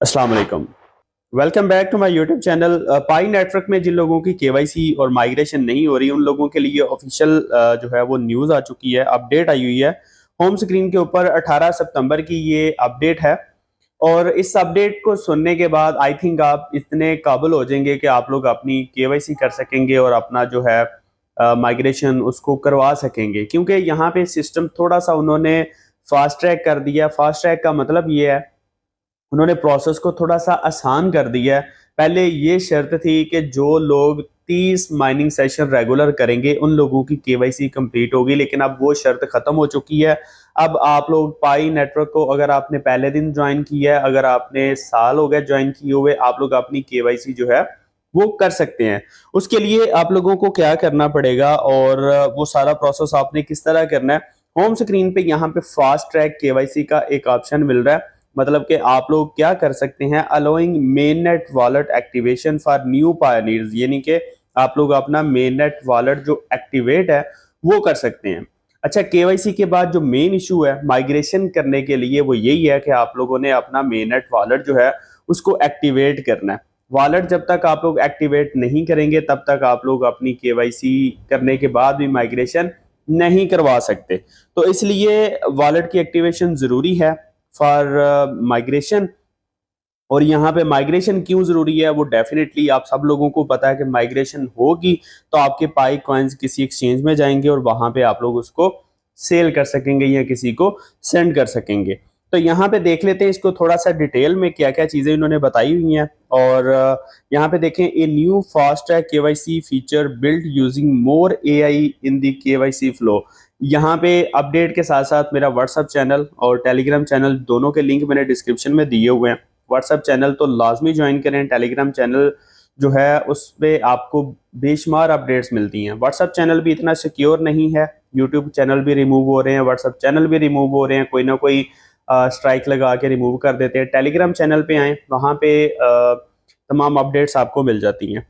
अस्सलाम वालेकुम। Welcome back to my YouTube channel. Pi network में जिन लोगों की केवाईसी और माइग्रेशन नहीं हो रही उन लोगों के लिए ऑफिशियल जो है वो न्यूज़ आ चुकी है, अपडेट आई हुई है। होम स्क्रीन के ऊपर 18 सितंबर की ये अपडेट है और इस अपडेट को सुनने के बाद आई थिंक आप इतने काबिल हो जाएंगे कि आप लोग अपनी केवाईसी कर सकेंगे और अपना जो है माइग्रेशन उसको करवा सकेंगे, क्योंकि यहाँ पे सिस्टम थोड़ा सा उन्होंने फास्ट ट्रैक कर दिया। फास्ट ट्रैक का मतलब ये है, उन्होंने प्रोसेस को थोड़ा सा आसान कर दिया है। पहले ये शर्त थी कि जो लोग 30 माइनिंग सेशन रेगुलर करेंगे उन लोगों की केवाईसी कंप्लीट होगी, लेकिन अब वो शर्त खत्म हो चुकी है। अब आप लोग पाई नेटवर्क को अगर आपने पहले दिन ज्वाइन किया है, अगर आपने साल हो गया ज्वाइन किए हुए, आप लोग अपनी केवाईसी जो है वो कर सकते हैं। उसके लिए आप लोगों को क्या करना पड़ेगा और वो सारा प्रोसेस आपने किस तरह करना है। होम स्क्रीन पे यहाँ पे फास्ट ट्रैक केवाईसी का एक ऑप्शन मिल रहा है। मतलब कि आप लोग क्या कर सकते हैं, allowing main net wallet activation for new pioneers, यानी कि आप लोग अपना मेन नेट वॉलेट जो एक्टिवेट है वो कर सकते हैं। अच्छा, केवाईसी के बाद जो मेन इशू है माइग्रेशन करने के लिए वो यही है कि आप लोगों ने अपना मेन नेट वॉलेट जो है उसको एक्टिवेट करना है। वॉलेट जब तक आप लोग एक्टिवेट नहीं करेंगे तब तक आप लोग अपनी केवाईसी करने के बाद भी माइग्रेशन नहीं करवा सकते। तो इसलिए वॉलेट की एक्टिवेशन जरूरी है फॉर माइग्रेशन। और यहाँ पे माइग्रेशन क्यों जरूरी है वो डेफिनेटली आप सब लोगों को पता है कि माइग्रेशन होगी तो आपके पाई कॉइन्स किसी एक्सचेंज में जाएंगे और वहां पे आप लोग उसको सेल कर सकेंगे या किसी को सेंड कर सकेंगे। तो यहाँ पे देख लेते हैं इसको थोड़ा सा डिटेल में, क्या क्या चीजें इन्होंने बताई हुई हैं। और यहाँ पे देखें, a new fast track KYC feature build using more AI in the KYC flow. यहाँ पे अपडेट के साथ साथ मेरा व्हाट्सअप चैनल और टेलीग्राम चैनल दोनों के लिंक मैंने डिस्क्रिप्शन में दिए हुए हैं। व्हाट्सएप चैनल तो लाजमी ज्वाइन करें। टेलीग्राम चैनल जो है उस पे आपको बेशुमार अपडेट्स मिलती हैं। व्हाट्सएप चैनल भी इतना सिक्योर नहीं है, यूट्यूब चैनल भी रिमूव हो रहे हैं, व्हाट्सएप चैनल भी रिमूव हो रहे हैं, कोई ना कोई स्ट्राइक लगा के रिमूव कर देते हैं। टेलीग्राम चैनल पे आए, वहाँ पे तमाम अपडेट्स आपको मिल जाती हैं।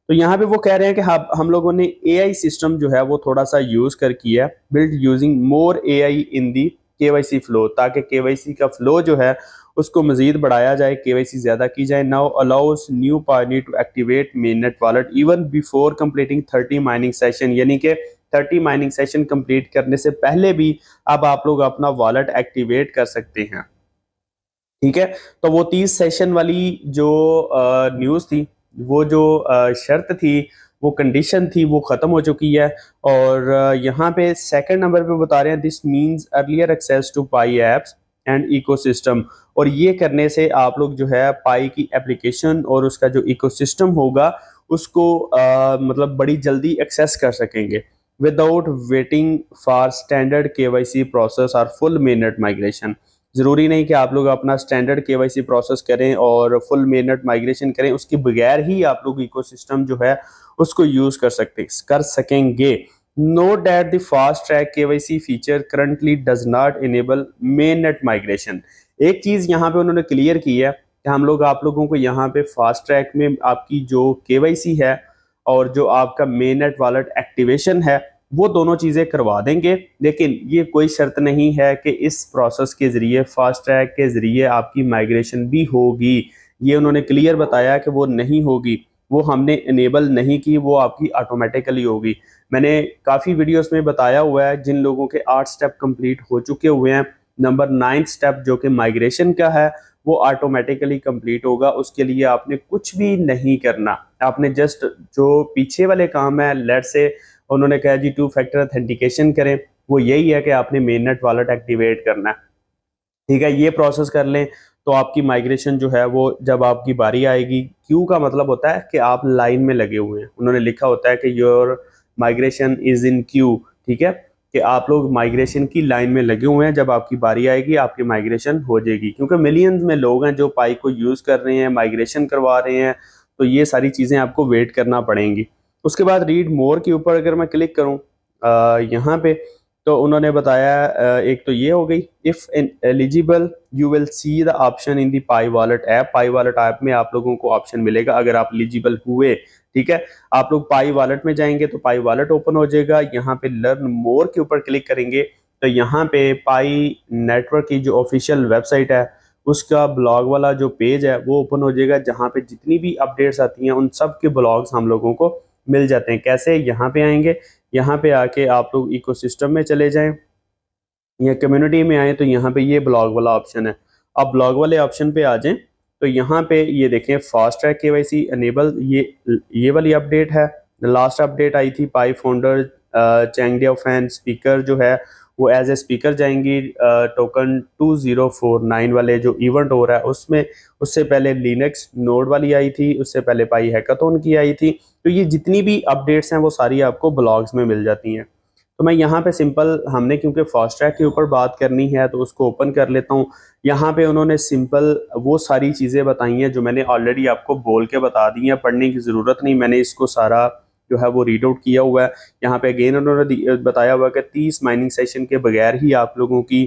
तो यहाँ पे वो कह रहे हैं कि हम लोगों ने एआई सिस्टम जो है वो थोड़ा सा यूज कर किया है, build using more AI in the KYC flow, ताकि केवाईसी का फ्लो जो है उसको मजीद बढ़ाया जाए, केवाईसी ज्यादा की जाए। Now allows new pioneer to activate mainnet wallet even before completing 30 mining session, यानी कि 30 माइनिंग सेशन कंप्लीट करने से पहले भी अब आप लोग अपना वॉलेट एक्टिवेट कर सकते हैं। ठीक है, तो वो 30 सेशन वाली जो न्यूज़ थी, वो जो शर्त थी, वो कंडीशन थी, वो ख़त्म हो चुकी है। और यहाँ पे सेकंड नंबर पे बता रहे हैं, this means earlier access to Pi apps and ecosystem. और ये करने से आप लोग जो है पाई की एप्लीकेशन और उसका जो इकोसिस्टम होगा उसको मतलब बड़ी जल्दी एक्सेस कर सकेंगे without waiting for standard KYC process और फुल मेननेट माइग्रेशन। जरूरी नहीं कि आप लोग अपना स्टैंडर्ड केवाईसी प्रोसेस करें और फुल मेननेट माइग्रेशन करें, उसके बगैर ही आप लोग इकोसिस्टम जो है उसको यूज कर सकेंगे। Note that the fast track KYC feature currently does not enable mainnet migration. एक चीज यहाँ पे उन्होंने क्लियर की है कि हम लोग आप लोगों को यहाँ पे फास्ट ट्रैक में आपकी जो केवाईसी है और जो आपका मेननेट वॉलेट एक्टिवेशन है वो दोनों चीजें करवा देंगे, लेकिन ये कोई शर्त नहीं है कि इस प्रोसेस के जरिए, फास्ट ट्रैक के जरिए आपकी माइग्रेशन भी होगी। ये उन्होंने क्लियर बताया कि वो नहीं होगी, वो हमने इनेबल नहीं की, वो आपकी ऑटोमेटिकली होगी। मैंने काफ़ी वीडियोस में बताया हुआ है, जिन लोगों के 8 स्टेप कंप्लीट हो चुके हुए हैं, नंबर 9 स्टेप जो कि माइग्रेशन का है वो ऑटोमेटिकली कंप्लीट होगा। उसके लिए आपने कुछ भी नहीं करना, आपने जस्ट जो पीछे वाले काम है, लेट से उन्होंने कहा जी 2 फैक्टर ऑथेंटिकेशन करें, वो यही है कि आपने मेननेट वॉलेट एक्टिवेट करना है। ठीक है, ये प्रोसेस कर लें तो आपकी माइग्रेशन जो है वो जब आपकी बारी आएगी, क्यू का मतलब होता है कि आप लाइन में लगे हुए हैं, उन्होंने लिखा होता है कि your migration is in Q. ठीक है, कि आप लोग माइग्रेशन की लाइन में लगे हुए हैं, जब आपकी बारी आएगी आपकी माइग्रेशन हो जाएगी, क्योंकि मिलियंस में लोग हैं जो पाई को यूज कर रहे हैं, माइग्रेशन करवा रहे हैं। तो ये सारी चीजें आपको वेट करना पड़ेंगी। उसके बाद रीड मोर के ऊपर अगर मैं क्लिक करूं यहाँ पे, तो उन्होंने बताया एक तो ये हो गई, if eligible you will see the option in the pi wallet app. Pi wallet app में आप लोगों को ऑप्शन मिलेगा अगर आप एलिजिबल हुए। ठीक है, आप लोग पाई वॉलेट में जाएंगे तो पाई वॉलेट ओपन हो जाएगा। यहाँ पे लर्न मोर के ऊपर क्लिक करेंगे तो यहाँ पे पाई नेटवर्क की जो ऑफिशियल वेबसाइट है उसका ब्लॉग वाला जो पेज है वो ओपन हो जाएगा, जहाँ पे जितनी भी अपडेट्स आती हैं उन सब के ब्लॉग्स हम लोगों को मिल जाते हैं। कैसे? यहाँ पे आएंगे, यहाँ पे आके आप लोग इकोसिस्टम में चले जाएं या कम्युनिटी में आए तो यहाँ पे ये ब्लॉग वाला ऑप्शन है। आप ब्लॉग वाले ऑप्शन पे आ जाएं तो यहाँ पे ये देखें फास्ट ट्रैक केवाईसी अनेबल, ये वाली अपडेट है। लास्ट अपडेट आई थी पाई फाउंडर चैंगडिया फैन स्पीकर जो है वो एज ए स्पीकर जाएंगी टोकन 2049 वाले जो इवेंट हो रहा है उसमें। उससे पहले लिनक्स नोड वाली आई थी, उससे पहले पाई हैकाथॉन की आई थी। तो ये जितनी भी अपडेट्स हैं वो सारी आपको ब्लॉग्स में मिल जाती हैं। तो मैं यहाँ पे सिंपल, हमने क्योंकि फास्ट ट्रैक के ऊपर बात करनी है तो उसको ओपन कर लेता हूँ। यहाँ पे उन्होंने सिंपल वो सारी चीज़ें बताई हैं जो मैंने ऑलरेडी आपको बोल के बता दी हैं, पढ़ने की ज़रूरत नहीं, मैंने इसको सारा जो है वो रीड आउट किया हुआ है। यहाँ पे अगेन उन्होंने बताया हुआ कि 30 माइनिंग सेशन के बगैर ही आप लोगों की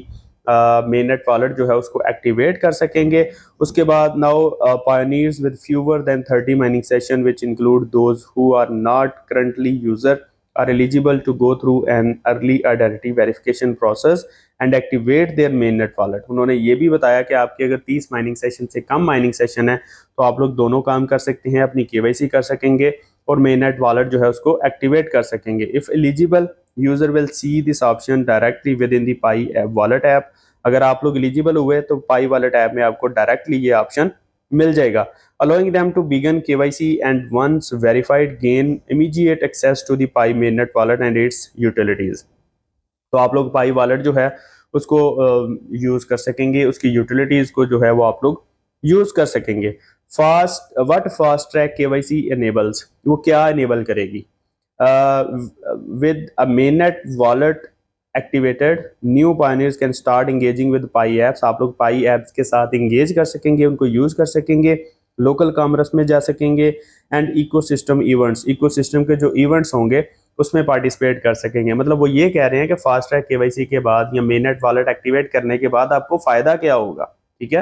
मेन नेट वॉलेट जो है उसको एक्टिवेट कर सकेंगे। उसके बाद now pioneers with fewer than 30 mining session which include those who are not currently user are eligible to go through an early identity verification process and activate their mainnet wallet। उन्होंने ये भी बताया कि आपके अगर 30 माइनिंग सेशन से कम mining session है तो आप लोग दोनों काम कर सकते हैं, अपनी केवाईसी कर सकेंगे और mainnet wallet जो है उसको एक्टिवेट कर सकेंगे। If eligible user will see this option directly with in the pi wallet app. अगर आप लोग एलिजिबल हुए तो पाई वॉलेट ऐप में आपको डायरेक्टली ये ऑप्शन मिल जाएगा। Allowing them to begin KYC and once verified gain immediate access to the Pi mainnet wallet and its utilities। तो आप लोग पाई वॉलेट जो है उसको यूज कर सकेंगे, उसकी यूटिलिटीज को जो है वो आप लोग यूज कर सकेंगे। फास्ट ट्रैक केवाईसी एनेबल्स, वो क्या एनेबल करेगी? With a mainnet wallet activated new pioneers can start engaging with pi apps. आप लोग पाई एप्स के साथ इंगेज कर सकेंगे, उनको यूज कर सकेंगे, लोकल कॉमर्स में जा सकेंगे एंड इकोसिस्टम इवेंट्स, इकोसिस्टम के जो इवेंट्स होंगे उसमें पार्टिसिपेट कर सकेंगे। मतलब वो ये कह रहे हैं कि फास्ट ट्रैक केवाईसी के बाद या मेननेट वॉलेट एक्टिवेट करने के बाद आपको फायदा क्या होगा? ठीक है,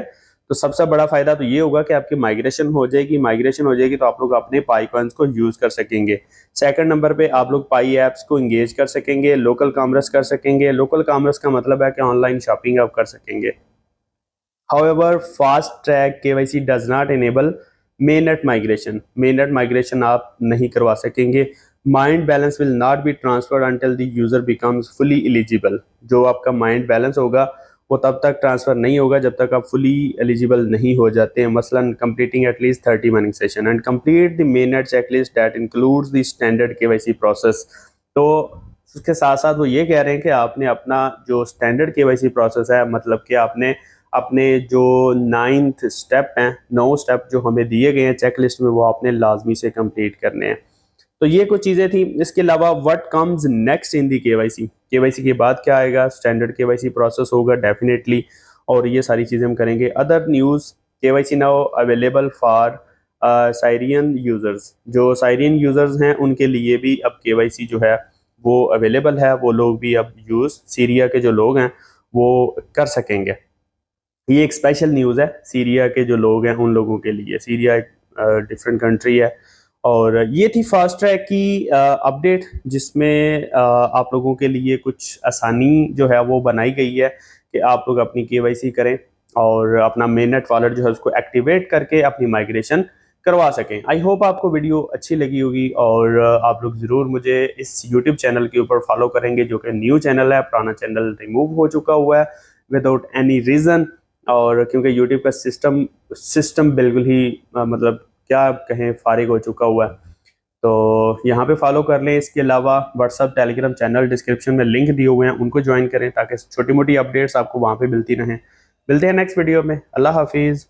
तो सबसे बड़ा फायदा तो ये होगा कि आपकी माइग्रेशन हो जाएगी, माइग्रेशन हो जाएगी तो आप लोग अपने पाई कॉइन्स को यूज कर सकेंगे। सेकंड नंबर पे आप लोग पाई एप्स को इंगेज कर सकेंगे, लोकल कॉमर्स कर सकेंगे। लोकल कॉमर्स का मतलब है कि ऑनलाइन शॉपिंग आप कर सकेंगे। However, fast track KYC does not enable mainnet migration। mainnet migration आप नहीं करवा सकेंगे। Mind balance will not be transferred until the user becomes fully eligible. जो आपका माइंड बैलेंस होगा वो तब तक ट्रांसफर नहीं होगा जब तक आप फुली एलिजिबल नहीं हो जाते हैं। मसलन completing at least 30 mining session and complete the mainnet checklist that includes the standard KYC process. तो उसके साथ साथ वो ये कह रहे हैं कि आपने अपना जो स्टैंडर्ड केवाईसी प्रोसेस है, मतलब कि आपने अपने जो 9th स्टेप हैं, 9 स्टेप जो हमें दिए गए हैं चेक लिस्ट में, वो आपने लाजमी से कंप्लीट करने हैं। तो ये कुछ चीज़ें थी। इसके अलावा what comes next in the KYC, KYC के बाद क्या आएगा? स्टैंडर्ड केवाईसी प्रोसेस होगा डेफिनेटली, और ये सारी चीज़ें हम करेंगे। Other news, KYC now available for Syrian users. जो साइरियन यूज़र्स हैं उनके लिए भी अब केवाईसी जो है वो अवेलेबल है, वो लोग भी अब यूज़, सीरिया के जो लोग हैं वो कर सकेंगे। ये एक स्पेशल न्यूज़ है सीरिया के जो लोग हैं उन लोगों के लिए। सीरिया एक डिफरेंट कंट्री है। और ये थी फास्ट ट्रैक की अपडेट, जिसमें आप लोगों के लिए कुछ आसानी जो है वो बनाई गई है कि आप लोग अपनी केवाईसी करें और अपना mainnet वॉलेट जो है उसको एक्टिवेट करके अपनी माइग्रेशन करवा सकें। आई होप आपको वीडियो अच्छी लगी होगी और आप लोग ज़रूर मुझे इस यूट्यूब चैनल के ऊपर फॉलो करेंगे, जो कि न्यू चैनल है, पुराना चैनल रिमूव हो चुका हुआ है विदाउट एनी रीज़न। और क्योंकि यूट्यूब का सिस्टम बिल्कुल ही मतलब क्या कहें, फारिग हो चुका हुआ है, तो यहाँ पे फॉलो कर लें। इसके अलावा व्हाट्सअप टेलीग्राम चैनल डिस्क्रिप्शन में लिंक दिए हुए हैं, उनको ज्वाइन करें ताकि छोटी मोटी अपडेट्स आपको वहाँ पे मिलती रहें। मिलते हैं नेक्स्ट वीडियो में। अल्लाह हाफिज़।